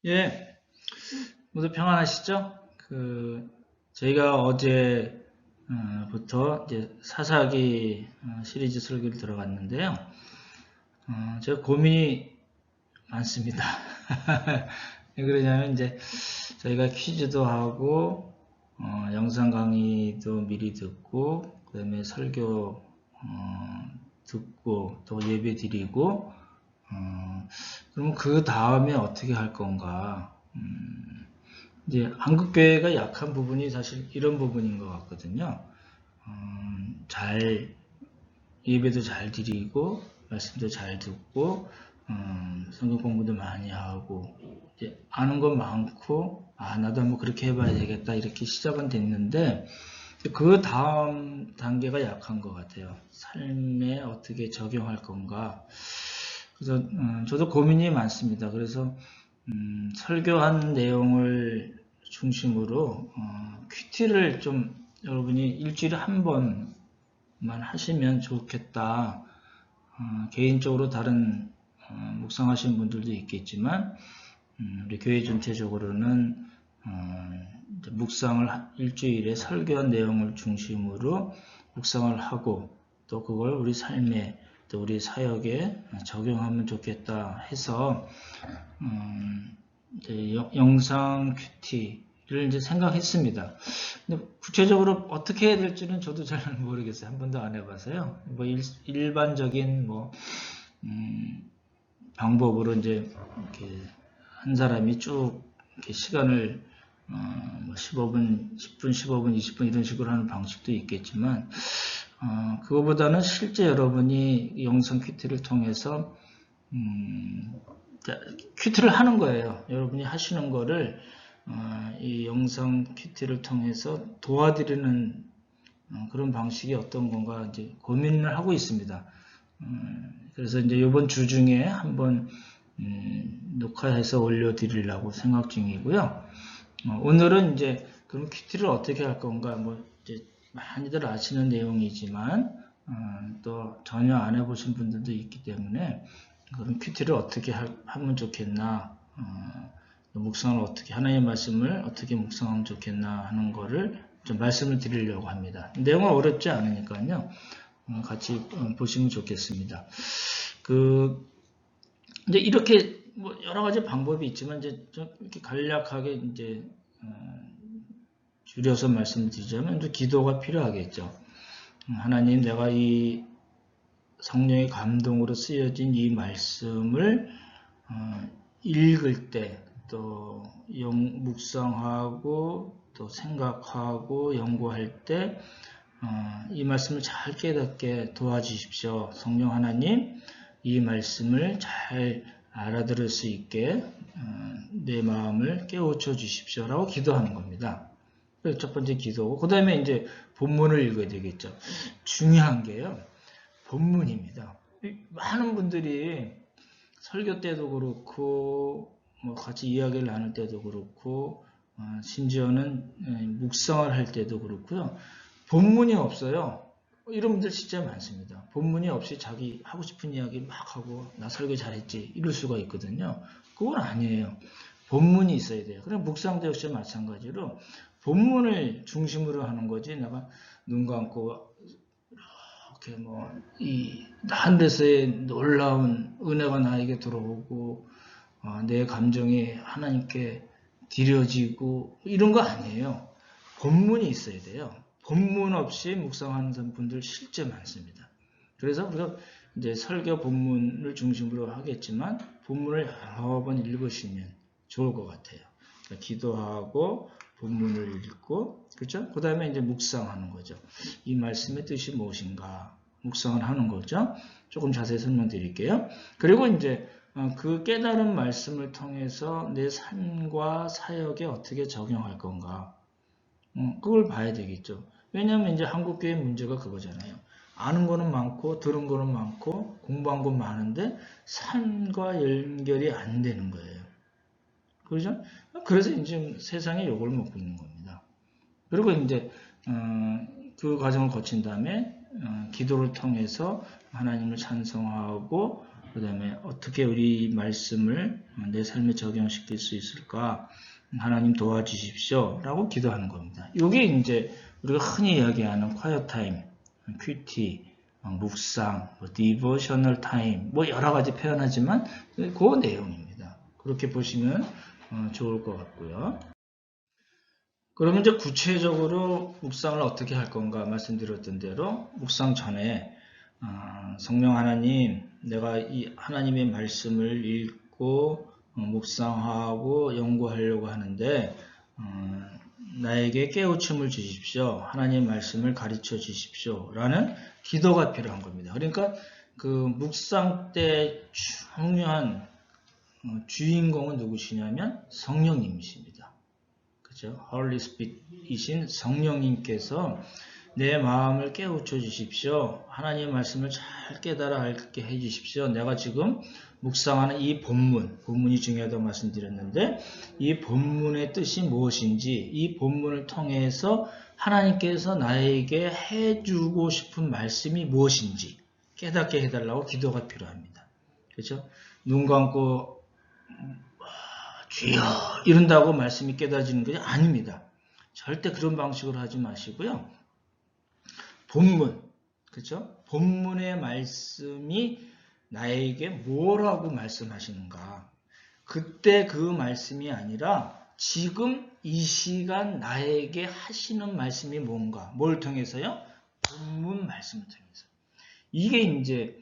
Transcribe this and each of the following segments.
예, 모두 평안하시죠? 저희가 어제부터 이제 사사기 시리즈 설교를 들어갔는데요. 제가 고민이 많습니다. 왜 그러냐면 이제 저희가 퀴즈도 하고 영상 강의도 미리 듣고 그다음에 설교 듣고 또 예배 드리고 그러면 그 다음에 어떻게 할 건가? 이제 한국교회가 약한 부분이 사실 이런 부분인 것 같거든요. 잘 예배도 잘 드리고 말씀도 잘 듣고 성경 공부도 많이 하고 이제 아는 건 많고 나도 한번 그렇게 해봐야 되겠다 이렇게 시작은 됐는데 그 다음 단계가 약한 것 같아요. 삶에 어떻게 적용할 건가. 그래서 저도 고민이 많습니다. 그래서 설교한 내용을 중심으로 큐티를 좀 여러분이 일주일에 한 번만 하시면 좋겠다. 개인적으로 다른 묵상하시는 분들도 있겠지만 우리 교회 전체적으로는 묵상을 일주일에 설교한 내용을 중심으로 묵상을 하고 또 그걸 우리 삶에 또 우리 사역에 적용하면 좋겠다 해서 이제 영상 큐티를 이제 생각했습니다. 근데 구체적으로 어떻게 해야 될지는 저도 잘 모르겠어요. 한 번도 안 해봐서요. 뭐 일반적인 방법으로 이제 이렇게 한 사람이 쭉 이렇게 시간을 15분, 10분, 15분, 20분 이런 식으로 하는 방식도 있겠지만 그거보다는 실제 여러분이 영상 큐티를 통해서 큐티를 하는 거예요. 여러분이 하시는 거를 이 영상 큐티를 통해서 도와드리는 그런 방식이 어떤 건가 이제 고민을 하고 있습니다. 그래서 이제 이번 주 중에 한번 녹화해서 올려드리려고 생각 중이고요. 오늘은 이제 그럼 큐티를 어떻게 할 건가 뭐 이제 많이들 아시는 내용이지만 또 전혀 안 해보신 분들도 있기 때문에 그럼 큐티를 어떻게 하면 좋겠나, 묵상을 어떻게 하나님의 말씀을 어떻게 묵상하면 좋겠나 하는 거를 좀 말씀을 드리려고 합니다. 내용은 어렵지 않으니까요. 같이 보시면 좋겠습니다. 이제 이렇게 뭐 여러 가지 방법이 있지만 이제 좀 이렇게 간략하게 이제 줄여서 말씀드리자면 또 기도가 필요하겠죠. 하나님, 내가 이 성령의 감동으로 쓰여진 이 말씀을 읽을 때 또 묵상하고 또 생각하고 연구할 때 이 말씀을 잘 깨닫게 도와주십시오. 성령 하나님, 이 말씀을 잘 알아들을 수 있게 내 마음을 깨우쳐 주십시오. 라고 기도하는 겁니다. 그래서 첫 번째 기도고, 그 다음에 이제 본문을 읽어야 되겠죠. 중요한 게요, 본문입니다. 많은 분들이 설교 때도 그렇고, 뭐 같이 이야기를 나눌 때도 그렇고, 심지어는 묵상을 할 때도 그렇고요. 본문이 없어요. 이런 분들 진짜 많습니다. 본문이 없이 자기 하고 싶은 이야기 막 하고 나 설교 잘했지 이럴 수가 있거든요. 그건 아니에요. 본문이 있어야 돼요. 그럼 묵상도 역시 마찬가지로 본문을 중심으로 하는 거지 내가 눈 감고 이렇게 뭐 이 하늘에서의 놀라운 은혜가 나에게 들어오고 내 감정이 하나님께 드려지고 이런 거 아니에요. 본문이 있어야 돼요. 본문 없이 묵상하는 분들 실제 많습니다. 그래서 우리가 이제 설교 본문을 중심으로 하겠지만 본문을 여러 번 읽으시면 좋을 것 같아요. 그러니까 기도하고 본문을 읽고 그렇죠? 그 다음에 이제 묵상하는 거죠. 이 말씀의 뜻이 무엇인가 묵상을 하는 거죠. 조금 자세히 설명드릴게요. 그리고 이제 그 깨달은 말씀을 통해서 내 삶과 사역에 어떻게 적용할 건가 그걸 봐야 되겠죠. 왜냐하면 이제 한국교회 문제가 그거잖아요. 아는 거는 많고 들은 거는 많고 공부한 건 많은데 삶과 연결이 안 되는 거예요. 그렇죠? 그래서 이제 세상에 욕을 먹고 있는 겁니다. 그리고 이제 그 과정을 거친 다음에 기도를 통해서 하나님을 찬송하고 그 다음에 어떻게 우리 말씀을 내 삶에 적용시킬 수 있을까? 하나님 도와주십시오. 라고 기도하는 겁니다. 이게 이제 우리가 흔히 이야기하는 quiet time, 큐티, 묵상, 디보셔널 타임, 여러 가지 표현하지만 그 내용입니다. 그렇게 보시면 좋을 것 같고요. 그러면 이제 구체적으로 묵상을 어떻게 할 건가 말씀드렸던 대로 묵상 전에 성령 하나님, 내가 이 하나님의 말씀을 읽고 묵상하고 연구하려고 하는데 나에게 깨우침을 주십시오. 하나님의 말씀을 가르쳐 주십시오. 라는 기도가 필요한 겁니다. 그러니까 그 묵상 때 중요한 주인공은 누구시냐면 성령님이십니다. 그죠? Holy Spirit이신 성령님께서 내 마음을 깨우쳐 주십시오. 하나님의 말씀을 잘 깨달아 알게 해 주십시오. 내가 지금 묵상하는 이 본문이 중요하다고 말씀드렸는데 이 본문의 뜻이 무엇인지 이 본문을 통해서 하나님께서 나에게 해주고 싶은 말씀이 무엇인지 깨닫게 해달라고 기도가 필요합니다. 그렇죠? 눈 감고 주여 이런다고 말씀이 깨달아지는 것이 아닙니다. 절대 그런 방식으로 하지 마시고요. 본문, 그렇죠? 본문의 말씀이 나에게 뭐라고 말씀하시는가? 그때 그 말씀이 아니라 지금 이 시간 나에게 하시는 말씀이 뭔가? 뭘 통해서요? 본문 말씀을 통해서. 이게 이제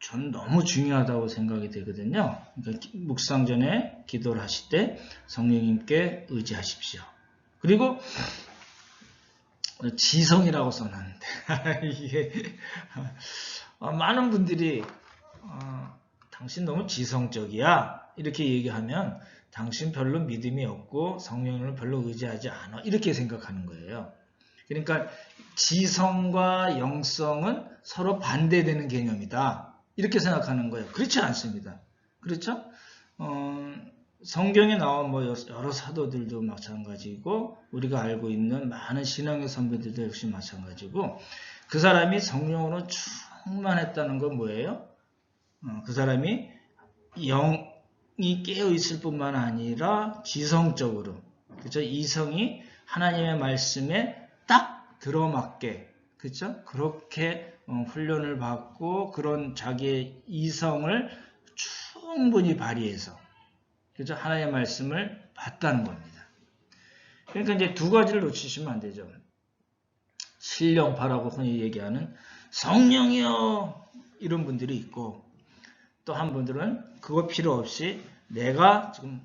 전 너무 중요하다고 생각이 되거든요. 그러니까 묵상 전에 기도를 하실 때 성령님께 의지하십시오. 그리고 지성이라고 써놨는데 이게 많은 분들이 당신 너무 지성적이야 이렇게 얘기하면 당신 별로 믿음이 없고 성령을 별로 의지하지 않아 이렇게 생각하는 거예요. 그러니까 지성과 영성은 서로 반대되는 개념이다 이렇게 생각하는 거예요. 그렇지 않습니다. 그렇죠? 성경에 나온 여러 사도들도 마찬가지고 우리가 알고 있는 많은 신앙의 선배들도 역시 마찬가지고 그 사람이 성령으로 충만했다는 건 뭐예요? 그 사람이 영이 깨어 있을 뿐만 아니라 지성적으로 그렇죠? 이성이 하나님의 말씀에 딱 들어맞게 그렇죠? 그렇게 훈련을 받고 그런 자기의 이성을 충분히 발휘해서 그래서 하나님의 말씀을 봤다는 겁니다. 그러니까 이제 두 가지를 놓치시면 안 되죠. 신령파라고 흔히 얘기하는 성령이요 이런 분들이 있고 또 한 분들은 그거 필요 없이 내가 지금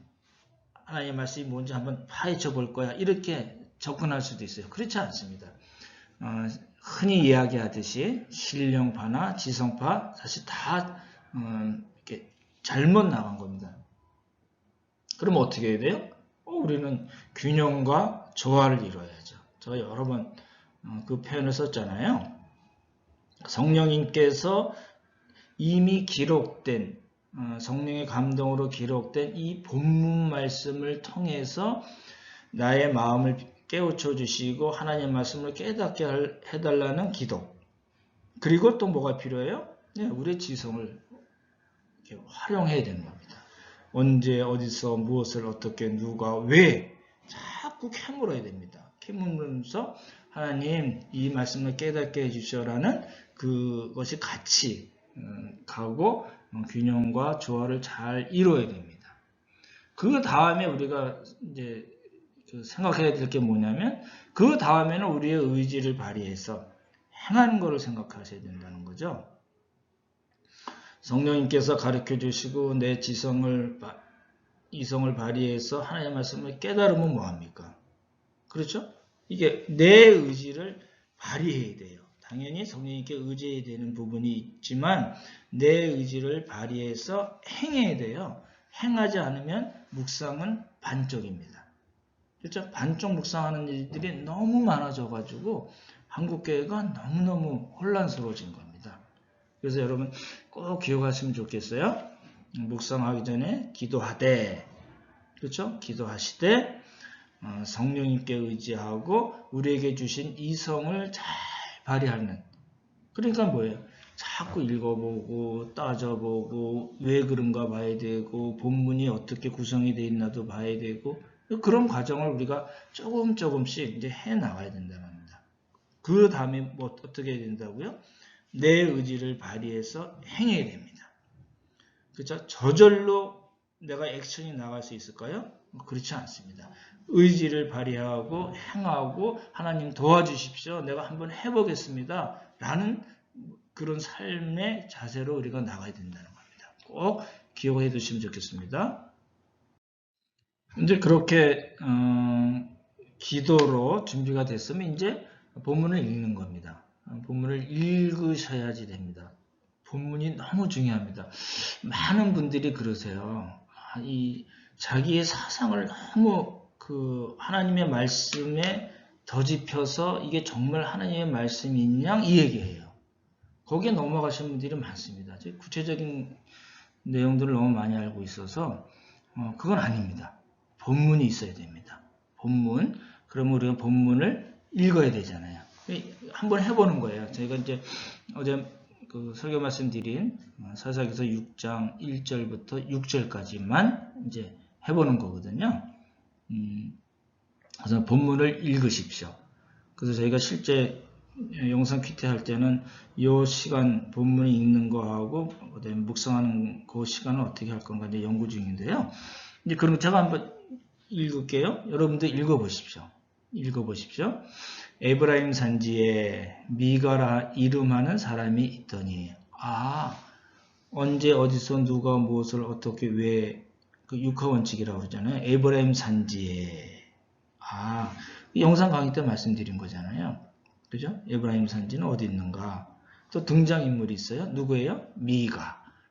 하나님의 말씀이 뭔지 한번 파헤쳐 볼 거야 이렇게 접근할 수도 있어요. 그렇지 않습니다. 흔히 이야기하듯이 신령파나 지성파 사실 다 이렇게 잘못 나간 겁니다. 그럼 어떻게 해야 돼요? 우리는 균형과 조화를 이루어야죠. 제가 여러 번 그 표현을 썼잖아요. 성령님께서 이미 기록된 성령의 감동으로 기록된 이 본문 말씀을 통해서 나의 마음을 깨우쳐 주시고 하나님의 말씀을 깨닫게 해달라는 기도. 그리고 또 뭐가 필요해요? 네, 우리의 지성을 이렇게 활용해야 되는 겁니다. 언제 어디서 무엇을 어떻게 누가 왜 자꾸 캐물어야 됩니다. 캐물면서 하나님 이 말씀을 깨닫게 해주셔라는 그것이 같이 가고 균형과 조화를 잘 이루어야 됩니다. 그 다음에 우리가 이제 생각해야 될 게 뭐냐면 그 다음에는 우리의 의지를 발휘해서 행하는 것을 생각하셔야 된다는 거죠. 성령님께서 가르쳐 주시고 내 이성을 발휘해서 하나님의 말씀을 깨달으면 뭐합니까? 그렇죠? 이게 내 의지를 발휘해야 돼요. 당연히 성령님께 의지해야 되는 부분이 있지만 내 의지를 발휘해서 행해야 돼요. 행하지 않으면 묵상은 반쪽입니다. 그렇죠? 반쪽 묵상하는 일들이 너무 많아져가지고 한국교회가 너무너무 혼란스러워진 겁니다. 그래서 여러분 꼭 기억하시면 좋겠어요. 묵상하기 전에 기도하되, 그렇죠? 기도하시되 성령님께 의지하고 우리에게 주신 이성을 잘 발휘하는. 그러니까 뭐예요? 자꾸 읽어보고 따져보고 왜 그런가 봐야 되고 본문이 어떻게 구성이 되어 있나도 봐야 되고 그런 과정을 우리가 조금씩 이제 해 나가야 된다는 겁니다. 그 다음에 뭐 어떻게 해야 된다고요? 내 의지를 발휘해서 행해야 됩니다. 그렇죠? 저절로 내가 액션이 나갈 수 있을까요? 그렇지 않습니다. 의지를 발휘하고 행하고 하나님 도와주십시오. 내가 한번 해보겠습니다. 라는 그런 삶의 자세로 우리가 나가야 된다는 겁니다. 꼭 기억해 두시면 좋겠습니다. 이제 그렇게 기도로 준비가 됐으면 이제 본문을 읽는 겁니다. 본문을 읽으셔야지 됩니다. 본문이 너무 중요합니다. 많은 분들이 그러세요. 이 자기의 사상을 너무 그 하나님의 말씀에 더집혀서 이게 정말 하나님의 말씀인 양 이 얘기해요. 거기에 넘어가시는 분들이 많습니다. 구체적인 내용들을 너무 많이 알고 있어서 그건 아닙니다. 본문이 있어야 됩니다. 본문. 그러면 우리가 본문을 읽어야 되잖아요. 한번 해보는 거예요. 저희가 이제 어제 그 설교 말씀드린 사사기서 6장 1절부터 6절까지만 이제 해보는 거거든요. 그래서 본문을 읽으십시오. 그래서 저희가 실제 영상 큐티 할 때는 이 시간 본문을 읽는 거하고 그다음에 묵상하는 그 시간을 어떻게 할 건가 이제 연구 중인데요. 이제 그럼 제가 한번 읽을게요. 여러분들 읽어보십시오. 에브라임 산지에 미가라 이름하는 사람이 있더니 언제 어디서 누가 무엇을 어떻게 왜 그 육하원칙이라고 그러잖아요. 에브라임 산지에 영상 강의 때 말씀드린 거잖아요. 그죠? 에브라임 산지는 어디 있는가? 또 등장인물이 있어요. 누구예요?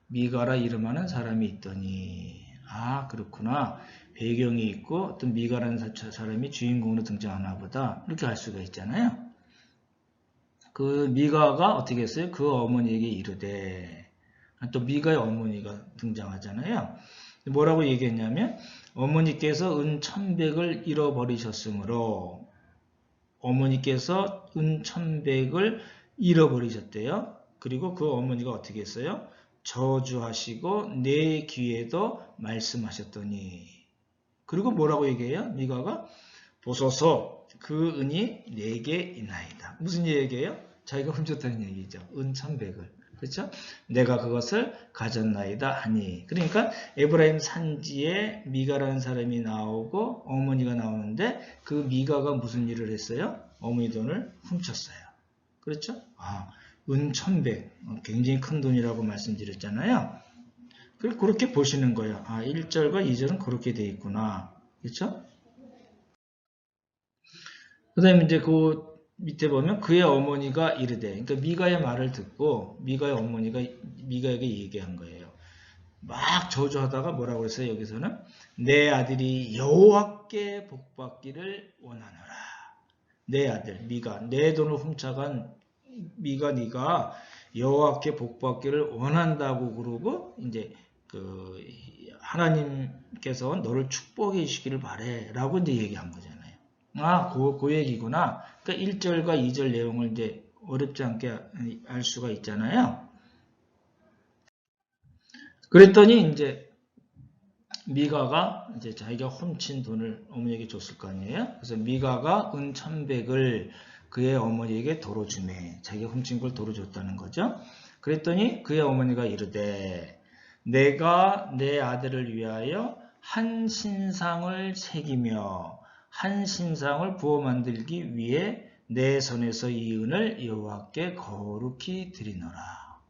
미가라 이름하는 사람이 있더니 그렇구나. 배경이 있고 어떤 미가라는 사람이 주인공으로 등장하나 보다. 이렇게 알 수가 있잖아요. 그 미가가 어떻게 했어요? 그 어머니에게 이르되 또 미가의 어머니가 등장하잖아요. 뭐라고 얘기했냐면 어머니께서 은 1,100을 잃어버리셨으므로 어머니께서 은 1,100을 잃어버리셨대요. 그리고 그 어머니가 어떻게 했어요? 저주하시고 내 귀에도 말씀하셨더니 그리고 뭐라고 얘기해요? 미가가 보소서 그 은이 내게 있나이다. 무슨 얘기예요? 자기가 훔쳤다는 얘기죠. 은 1,100을. 그렇죠? 내가 그것을 가졌나이다 하니. 그러니까 에브라임 산지에 미가라는 사람이 나오고 어머니가 나오는데 그 미가가 무슨 일을 했어요? 어머니 돈을 훔쳤어요. 그렇죠? 은 1,100. 굉장히 큰 돈이라고 말씀드렸잖아요. 그렇게 보시는 거예요. 1절과 2절은 그렇게 되어 있구나. 그렇죠? 그 다음에 이제 그 밑에 보면 그의 어머니가 이르되, 그러니까 미가의 말을 듣고 미가의 어머니가 미가에게 얘기한 거예요. 막 저주하다가 뭐라고 했어요? 여기서는 내 아들이 여호와께 복받기를 원하노라. 내 아들 미가, 내 돈을 훔쳐간 미가 네가 여호와께 복받기를 원한다고 그러고 이제 그 하나님께서 너를 축복해 주시기를 바래라고 이제 얘기한 거잖아요. 그 얘기구나. 그러니까 1절과 2절 내용을 이제 어렵지 않게 알 수가 있잖아요. 그랬더니 이제 미가가 이제 자기가 훔친 돈을 어머니에게 줬을 거 아니에요. 그래서 미가가 은 1,100을 그의 어머니에게 도로 주매. 자기가 훔친 걸 도로 줬다는 거죠. 그랬더니 그의 어머니가 이르되 내가 내 아들을 위하여 한 신상을 새기며 한 신상을 부어 만들기 위해 내 손에서 이 은을 여호와께 거룩히 드리노라.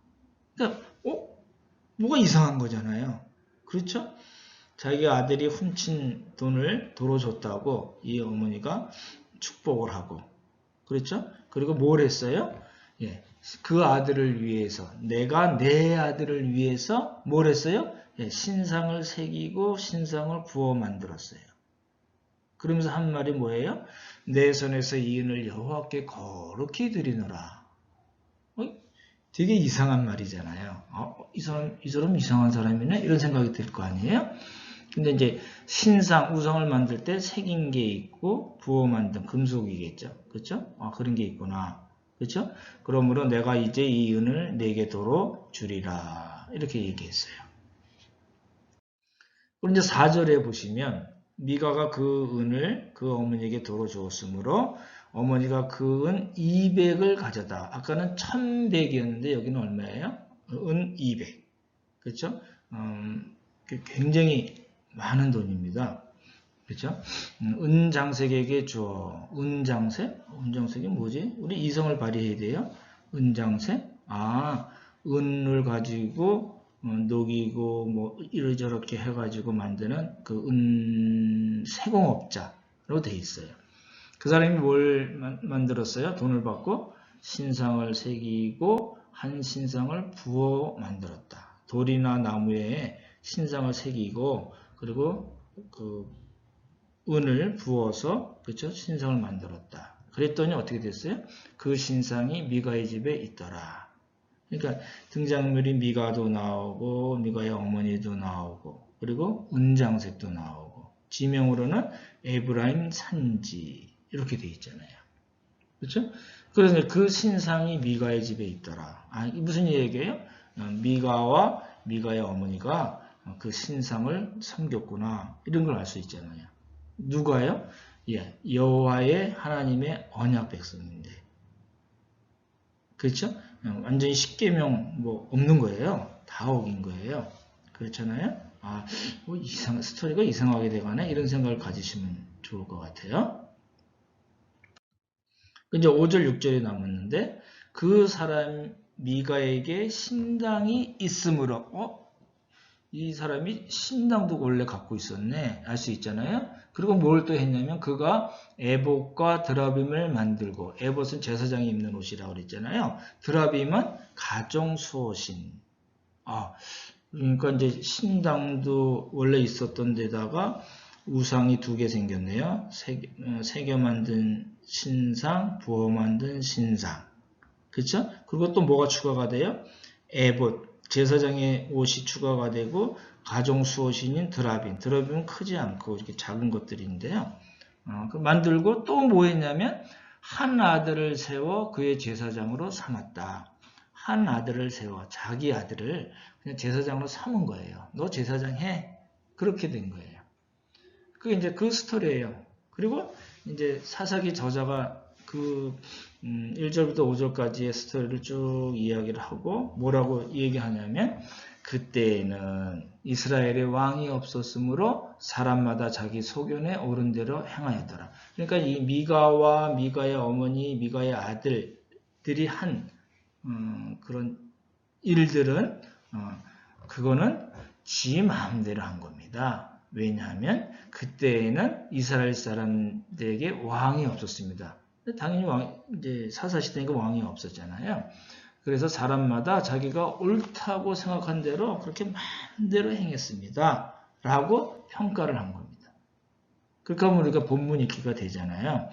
그러니까 뭐가 이상한 거잖아요. 그렇죠? 자기 아들이 훔친 돈을 도로 줬다고 이 어머니가 축복을 하고 그렇죠? 그리고 뭘 했어요? 그 아들을 위해서 내가 내 아들을 위해서 뭘 했어요? 신상을 새기고 신상을 부어 만들었어요. 그러면서 한 말이 뭐예요? 내 손에서 이 은을 여호와께 거룩히 드리노라. 되게 이상한 말이잖아요. 이 사람 이상한 사람이네? 이런 생각이 들 거 아니에요? 근데 이제 신상, 우상을 만들 때 새긴 게 있고 부어 만든 금속이겠죠. 그렇죠? 그런 게 있구나. 그렇죠? 그러므로 내가 이제 이 은을 내게 도로 주리라. 이렇게 얘기했어요. 그럼 이제 4절에 보시면 미가가 그 은을 그 어머니에게 도로 주었으므로 어머니가 그 은 200을 가져다. 아까는 1100이었는데 여기는 얼마예요? 은 200. 그렇죠? 굉장히 많은 돈입니다. 그렇죠? 은장색에게 주어. 은장색? 은장색이 뭐지? 우리 이성을 발휘해야 돼요. 은장색? 은을 가지고 녹이고 뭐 이러저렇게 해가지고 만드는 그 세공업자로 돼 있어요. 그 사람이 뭘 만들었어요? 돈을 받고 신상을 새기고 한 신상을 부어 만들었다. 돌이나 나무에 신상을 새기고 그리고 그 은을 부어서 그렇죠? 신상을 만들었다. 그랬더니 어떻게 됐어요? 그 신상이 미가의 집에 있더라. 그러니까 등장인물이 미가도 나오고 미가의 어머니도 나오고 그리고 은장색도 나오고 지명으로는 에브라임 산지 이렇게 돼 있잖아요. 그렇죠? 그래서 그 신상이 미가의 집에 있더라. 무슨 얘기예요? 미가와 미가의 어머니가 그 신상을 섬겼구나. 이런 걸 알 수 있잖아요. 누가요? 예, 여호와의 하나님의 언약 백성인데. 그렇죠? 완전히 십계명 뭐 없는 거예요. 다 어긴 거예요. 그렇잖아요? 뭐 스토리가 이상하게 되가네? 이런 생각을 가지시면 좋을 것 같아요. 이제 5절, 6절이 남았는데 그 사람 미가에게 신당이 있으므로 이 사람이 신당도 원래 갖고 있었네. 알 수 있잖아요. 그리고 뭘 또 했냐면 그가 에봇과 드라빔을 만들고 에봇은 제사장이 입는 옷이라고 그랬잖아요. 드라빔은 가정 수호신. 그러니까 이제 신당도 원래 있었던 데다가 우상이 2개 생겼네요. 새겨 만든 신상, 부어 만든 신상. 그렇죠? 그리고 또 뭐가 추가가 돼요? 에봇, 제사장의 옷이 추가가 되고 가정 수호신인 드라빔. 드라빔은 크지 않고 이렇게 작은 것들인데요. 만들고 또 뭐 했냐면 한 아들을 세워 그의 제사장으로 삼았다. 한 아들을 세워 자기 아들을 그냥 제사장으로 삼은 거예요. 너 제사장 해. 그렇게 된 거예요. 그게 이제 그 스토리예요. 그리고 이제 사사기 저자가 그 1절부터 5절까지의 스토리를 쭉 이야기를 하고 뭐라고 얘기하냐면 그때에는 이스라엘의 왕이 없었으므로 사람마다 자기 소견에 옳은 대로 행하였더라. 그러니까 이 미가와 미가의 어머니, 미가의 아들들이 한 그런 일들은 그거는 지 마음대로 한 겁니다. 왜냐하면 그때에는 이스라엘 사람들에게 왕이 없었습니다. 당연히 이제 사사시대니까 왕이 없었잖아요. 그래서 사람마다 자기가 옳다고 생각한 대로 그렇게 마음대로 행했습니다. 라고 평가를 한 겁니다. 그러니까 우리가 본문 읽기가 되잖아요.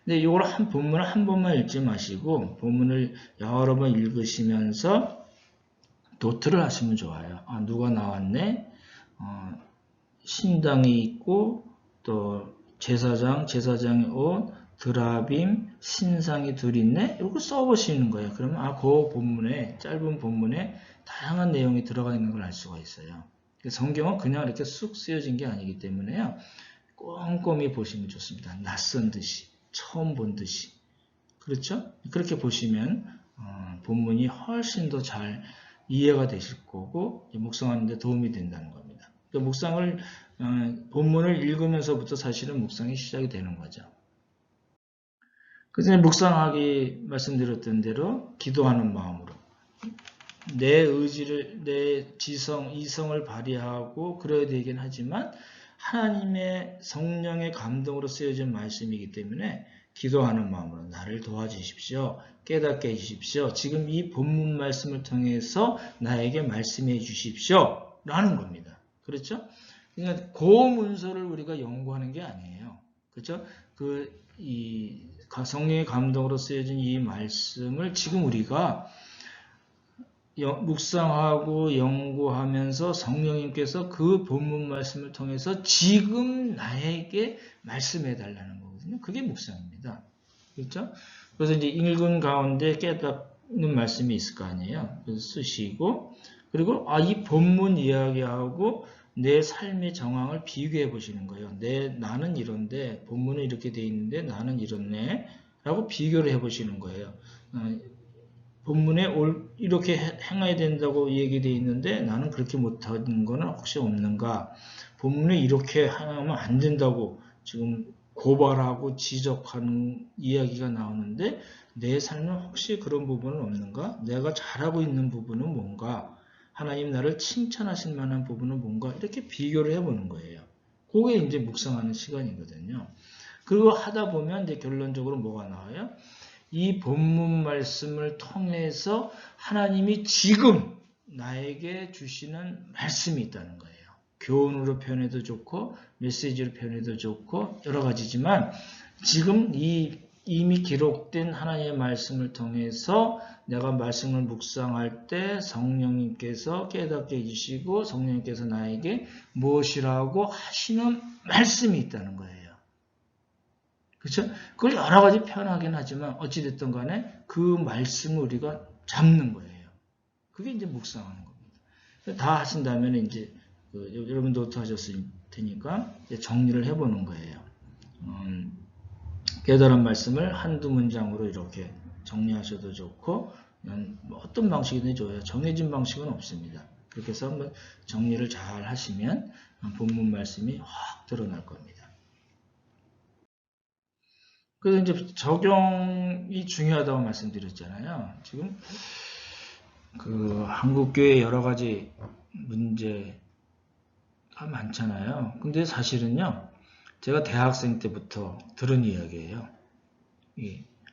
근데 이걸 본문을 한 번만 읽지 마시고 본문을 여러 번 읽으시면서 노트를 하시면 좋아요. 누가 나왔네? 신당이 있고 또 제사장의 옷, 드라빔, 신상이 둘 있네? 이거 써보시는 거예요. 그러면 그 본문에 짧은 본문에 다양한 내용이 들어가 있는 걸 알 수가 있어요. 성경은 그냥 이렇게 쑥 쓰여진 게 아니기 때문에요. 꼼꼼히 보시면 좋습니다. 낯선 듯이, 처음 본 듯이. 그렇죠? 그렇게 보시면 본문이 훨씬 더 잘 이해가 되실 거고 묵상하는 데 도움이 된다는 겁니다. 묵상을 본문을 읽으면서부터 사실은 묵상이 시작이 되는 거죠. 그래서 묵상하기 말씀드렸던 대로 기도하는 마음으로 내 의지를 내 이성을 발휘하고 그래야 되긴 하지만 하나님의 성령의 감동으로 쓰여진 말씀이기 때문에 기도하는 마음으로 나를 도와주십시오. 깨닫게 해주십시오. 지금 이 본문 말씀을 통해서 나에게 말씀해 주십시오. 라는 겁니다. 그렇죠? 그러니까 고문서를 우리가 연구하는 게 아니에요. 그렇죠? 이 성령의 감동으로 쓰여진 이 말씀을 지금 우리가 묵상하고 연구하면서 성령님께서 그 본문 말씀을 통해서 지금 나에게 말씀해 달라는 거거든요. 그게 묵상입니다. 그렇죠? 그래서 이제 읽은 가운데 깨닫는 말씀이 있을 거 아니에요. 그래서 쓰시고, 그리고 이 본문 이야기하고 내 삶의 정황을 비교해 보시는 거예요. 나는 이런데 본문은 이렇게 돼 있는데 나는 이렇네 라고 비교를 해 보시는 거예요. 본문에 이렇게 행해야 된다고 얘기되어 있는데 나는 그렇게 못하는 거는 혹시 없는가? 본문에 이렇게 하면 안 된다고 지금 고발하고 지적하는 이야기가 나오는데 내 삶은 혹시 그런 부분은 없는가? 내가 잘하고 있는 부분은 뭔가? 하나님 나를 칭찬하실 만한 부분은 뭔가? 이렇게 비교를 해보는 거예요. 그게 이제 묵상하는 시간이거든요. 그리고 하다 보면 이제 결론적으로 뭐가 나와요? 이 본문 말씀을 통해서 하나님이 지금 나에게 주시는 말씀이 있다는 거예요. 교훈으로 표현해도 좋고 메시지로 표현해도 좋고 여러 가지지만 지금 이미 기록된 하나님의 말씀을 통해서 내가 말씀을 묵상할 때 성령님께서 깨닫게 해주시고 성령님께서 나에게 무엇이라고 하시는 말씀이 있다는 거예요. 그렇죠? 그걸 여러 가지 표현하긴 하지만 어찌됐든 간에 그 말씀을 우리가 잡는 거예요. 그게 이제 묵상하는 겁니다. 다 하신다면 이제 여러분도 하셨을 테니까 정리를 해보는 거예요. 깨달은 말씀을 한두 문장으로 이렇게 정리하셔도 좋고 어떤 방식이든 좋아요. 정해진 방식은 없습니다. 그렇게 해서 한번 정리를 잘 하시면 본문 말씀이 확 드러날 겁니다. 그래서 이제 적용이 중요하다고 말씀드렸잖아요. 지금 한국교회 여러 가지 문제가 많잖아요. 근데 사실은요, 제가 대학생 때부터 들은 이야기예요.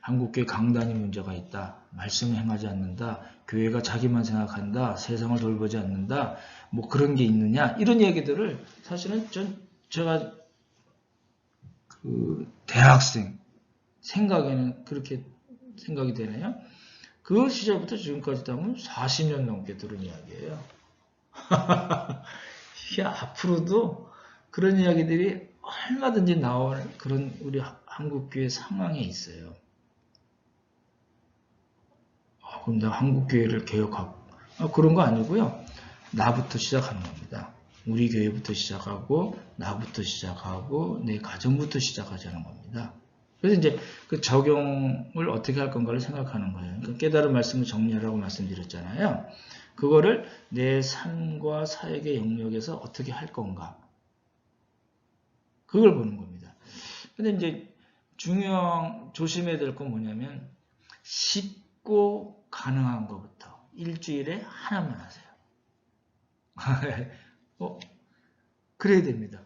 한국교회 강단이 문제가 있다. 말씀을 행하지 않는다. 교회가 자기만 생각한다. 세상을 돌보지 않는다. 뭐 그런 게 있느냐. 이런 얘기들을 사실은 제가 대학생 생각에는 그렇게 생각이 되네요. 그 시절부터 지금까지 하면 40년 넘게 들은 이야기예요. 이게 앞으로도 그런 이야기들이 얼마든지 나올 그런 우리 한국교회 상황에 있어요. 그럼 내가 한국교회를 개혁하고 그런 거 아니고요. 나부터 시작하는 겁니다. 우리 교회부터 시작하고 나부터 시작하고 내 가정부터 시작하자는 겁니다. 그래서 이제 그 적용을 어떻게 할 건가를 생각하는 거예요. 그러니까 깨달은 말씀을 정리하라고 말씀드렸잖아요. 그거를 내 삶과 사역의 영역에서 어떻게 할 건가. 그걸 보는 겁니다. 근데 이제 조심해야 될 건 뭐냐면 쉽고 가능한 것부터 일주일에 하나만 하세요. 그래야 됩니다.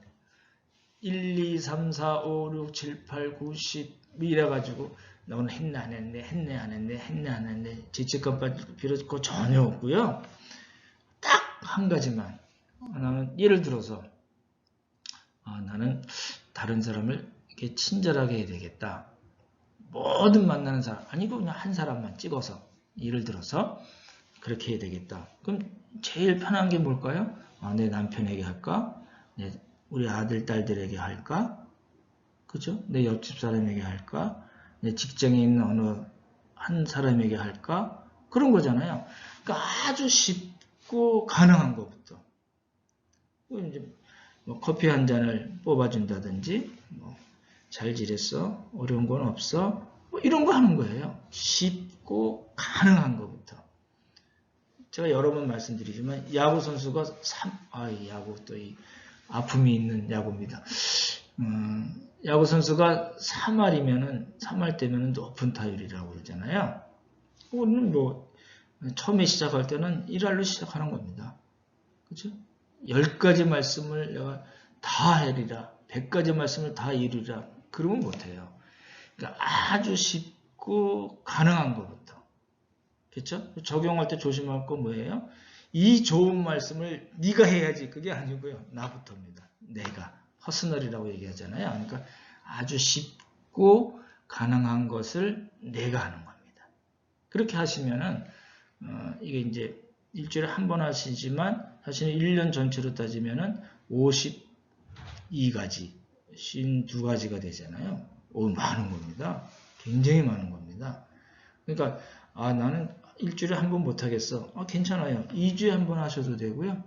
1, 2, 3, 4, 5, 6, 7, 8, 9, 10 이래가지고 너는 했네 안 했네 했네 안 했네 했네 안 했네 죄책감 빠질 필요 없고 전혀 없고요. 딱 한 가지만 나는 예를 들어서 나는 다른 사람을 이렇게 친절하게 해야 되겠다. 모든 만나는 사람 아니고 그냥 한 사람만 찍어서 예를 들어서 그렇게 해야 되겠다. 그럼 제일 편한 게 뭘까요? 내 남편에게 할까? 우리 아들, 딸들에게 할까? 그죠? 내 옆집 사람에게 할까? 내 직장에 있는 어느 한 사람에게 할까? 그런 거잖아요. 그러니까 아주 쉽고 가능한 것부터. 이제 뭐 커피 한 잔을 뽑아준다든지, 잘 지냈어? 어려운 건 없어? 뭐 이런 거 하는 거예요. 쉽고 가능한 것부터. 제가 여러 번 말씀드리지만 야구 선수가 야구 또 아픔이 있는 야구입니다. 야구 선수가 3할 때면은 높은 타율이라고 그러잖아요. 우리는 처음에 시작할 때는 1할로 시작하는 겁니다. 그죠? 10가지 말씀을 내가 다 해리라. 100가지 말씀을 다 이루리라. 그러면 못해요. 그러니까 아주 쉽고 가능한 것부터. 그렇죠? 적용할 때 조심할 건 뭐예요? 이 좋은 말씀을 네가 해야지. 그게 아니고요. 나부터입니다. 내가. 퍼스널이라고 얘기하잖아요. 그러니까 아주 쉽고 가능한 것을 내가 하는 겁니다. 그렇게 하시면은 이게 이제 일주일에 한 번 하시지만 사실은 1년 전체로 따지면은 52가지, 52가지가 되잖아요. 많은 겁니다. 굉장히 많은 겁니다. 겁니다. 그러니까 나는 일주일에 한 번 못하겠어. 괜찮아요. 2주에 한 번 하셔도 되고요.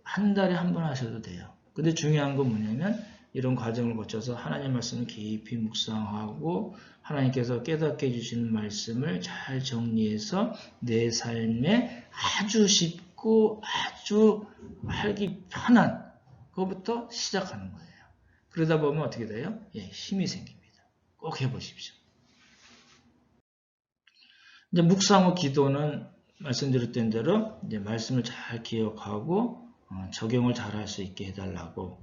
한 달에 한 번 하셔도 돼요. 근데 중요한 건 뭐냐면 이런 과정을 거쳐서 하나님 말씀을 깊이 묵상하고 하나님께서 깨닫게 해주시는 말씀을 잘 정리해서 내 삶에 아주 쉽고 아주 하기 편한 그것부터 시작하는 거예요. 그러다 보면 어떻게 돼요? 힘이 생깁니다. 꼭 해보십시오. 이제 묵상 후 기도는 말씀드렸던 대로 이제 말씀을 잘 기억하고 적용을 잘 할 수 있게 해달라고,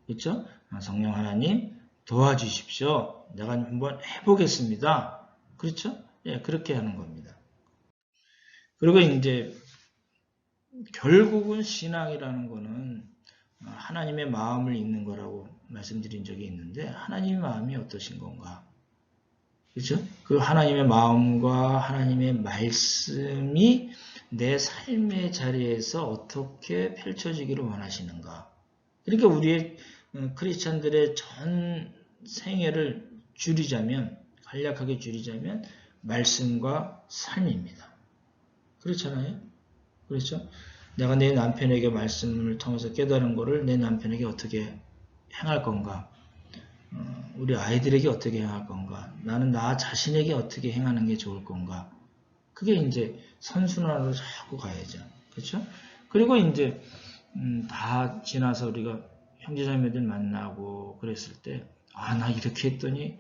그렇죠? 성령 하나님 도와주십시오. 내가 한번 해보겠습니다. 그렇죠? 그렇게 하는 겁니다. 그리고 이제 결국은 신앙이라는 거는 하나님의 마음을 읽는 거라고 말씀드린 적이 있는데 하나님의 마음이 어떠신 건가? 그렇죠? 그 하나님의 마음과 하나님의 말씀이 내 삶의 자리에서 어떻게 펼쳐지기를 원하시는가? 그러니까 우리의 크리스찬들의 전 생애를 줄이자면, 간략하게 줄이자면 말씀과 삶입니다. 그렇잖아요? 그렇죠? 내가 내 남편에게 말씀을 통해서 깨달은 것을 내 남편에게 어떻게 행할 건가? 우리 아이들에게 어떻게 행할 건가? 나는 나 자신에게 어떻게 행하는 게 좋을 건가? 그게 이제 선순환으로 자꾸 가야죠. 그렇죠? 그리고 이제 다 지나서 우리가 형제자매들 만나고 그랬을 때 나 이렇게 했더니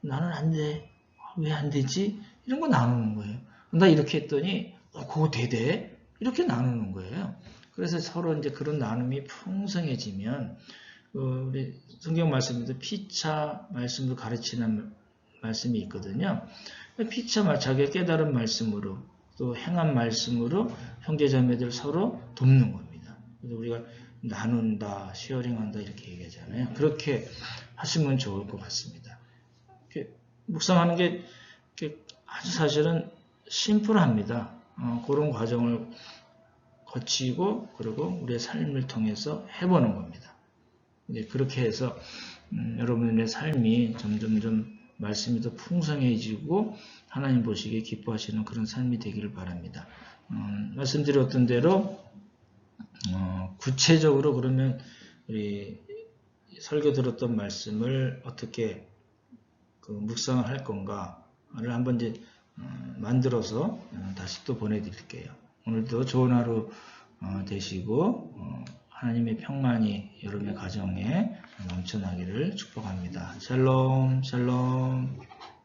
나는 안 돼. 왜 안 되지? 이런 거 나누는 거예요. 나 이렇게 했더니 그거 되대? 이렇게 나누는 거예요. 그래서 서로 이제 그런 나눔이 풍성해지면 우리 성경 말씀에도 피차 말씀도 가르치는 말씀이 있거든요. 피차 자기의 깨달은 말씀으로 또 행한 말씀으로 형제자매들 서로 돕는 겁니다. 그래서 우리가 나눈다, 쉐어링한다 이렇게 얘기하잖아요. 그렇게 하시면 좋을 것 같습니다. 묵상하는 게 아주 사실은 심플합니다. 그런 과정을 거치고 그리고 우리의 삶을 통해서 해보는 겁니다. 그렇게 해서 여러분의 삶이 점점점 말씀이 더 풍성해지고 하나님 보시기에 기뻐하시는 그런 삶이 되기를 바랍니다. 말씀드렸던 대로 구체적으로 그러면 우리 설교 들었던 말씀을 어떻게 묵상을 할 건가를 한번 이제 만들어서 다시 또 보내드릴게요. 오늘도 좋은 하루 되시고 하나님의 평만이 여러분의 가정에 넘쳐나기를 축복합니다. 샬롬 샬롬.